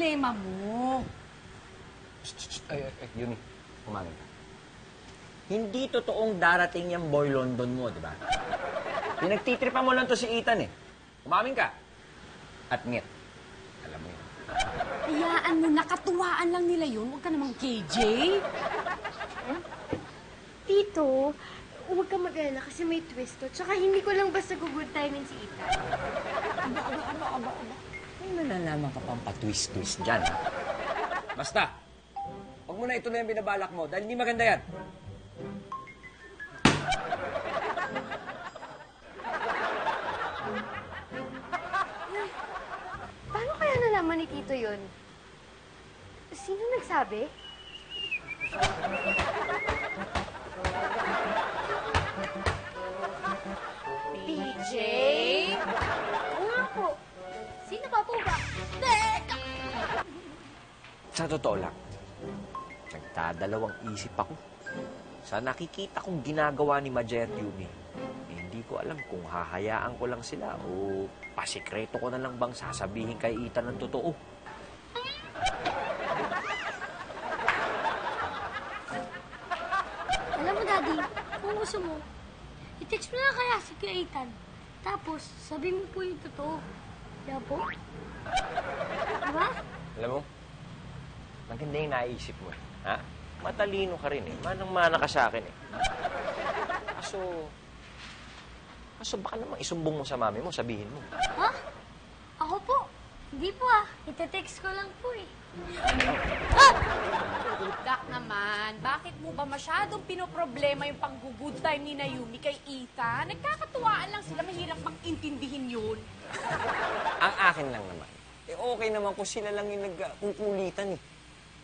problema mo? Yumi, kumain ka. Hindi totoong darating yung boy London mo, di ba? Pinagtitripan mo lang to si Ethan eh. Umamin ka. At ngit. Alam mo yun. Hayaan mo, nakatuwaan lang nila yun. Huwag ka namang KJ. Tito, huwag ka mag-alala kasi may twist to. Tsaka hindi ko lang basta good timing si Ethan. Aba. May nalalaman ka pang pa-twist-twist dyan, ha? Basta, huwag mo na ito na yung binabalak mo dahil hindi maganda yan. Paano kaya nalaman ni Tito yun? Sino nagsabi? PJ? Nga po. Sino pa po ba? Teka! Sa totoo lang, nagdadalawang isip ako. Sa nakikita kong ginagawa ni Majer at Yumi, hindi ko alam kung hahayaan ko lang sila o pasikreto ko na lang bang sasabihin kay Ethan ng totoo. Alam mo, Daddy, kung gusto mo, i-text mo na kaya si Kuya Ethan. Tapos, sabi mo po yung totoo. Kaya po? Diba? Alam mo, maganda yung naisip mo eh. Ha? Matalino ka rin eh. Manang-mana ka sa akin eh. Kaso baka naman isumbong mo sa mami mo, sabihin mo. Ha? Ako po? Hindi po ah. Ite-text ko lang po eh. Dak naman, bakit mo ba masyadong pinoproblema yung pang-good time ni Naomi kay Ethan? Nagkakatuwaan lang sila, mahirap pang-intindihin yun. Ang akin lang naman. Okay naman kung sila lang yung nagkukulitan eh.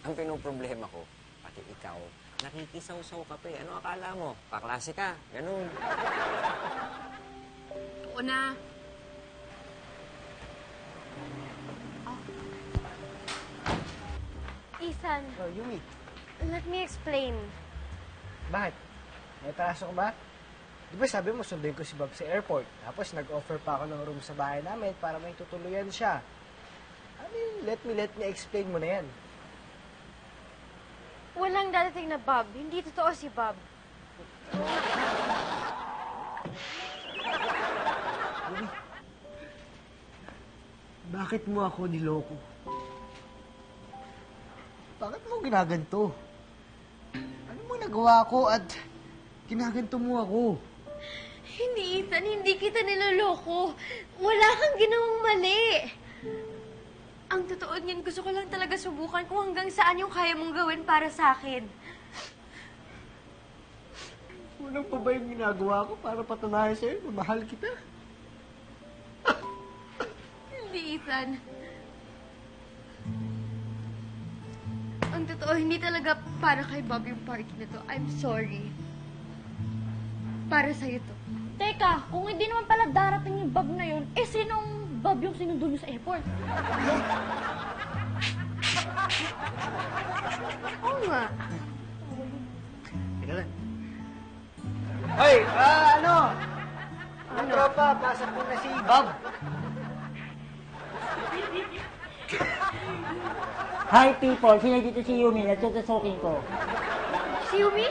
Ang pinoproblema ko, pati ikaw, nakikisaw-saw ka pa eh. Ano akala mo? Paklase ka. Ganun. Oo na. Ethan, Oh, Yumi. let me explain. Bakit? May atraso ko ba? Di ba sabi mo sunduin ko si Bob sa airport? Tapos nag-offer pa ako ng room sa bahay namin para may tutuluyan siya. I mean, let me explain mo na yan. Walang dadating na Bob. Hindi totoo si Bob. Yumi, bakit mo ako niloko? Bakit mo ginaganto? Ano mo nagawa ko at ginaganto mo ako? Hindi, Ethan. Hindi kita niloloko. Wala kang ginawang mali. Ang totoo niyan, gusto ko lang talaga subukan kung hanggang saan yung kaya mong gawin para sa akin. Walang pa ba yung ginagawa ko para patunayan sa'yo na mahal kita? Hindi, Ethan. Ang totoo, hindi talaga para kay Bob yung party na to. I'm sorry. Para sa'yo to. Teka, kung hindi naman pala darating yung Bob na yun, eh sinong Bob yung sinundo nyo sa airport? Oo nga. Teka lang. Hoy, ano? Ang tropa, pasok mo na si Bob. Hi people, sino dito si Yumi? Nagsutusokin ko. Si Yumi?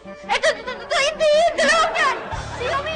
Ito, hindi! Dalawang yan! Si Yumi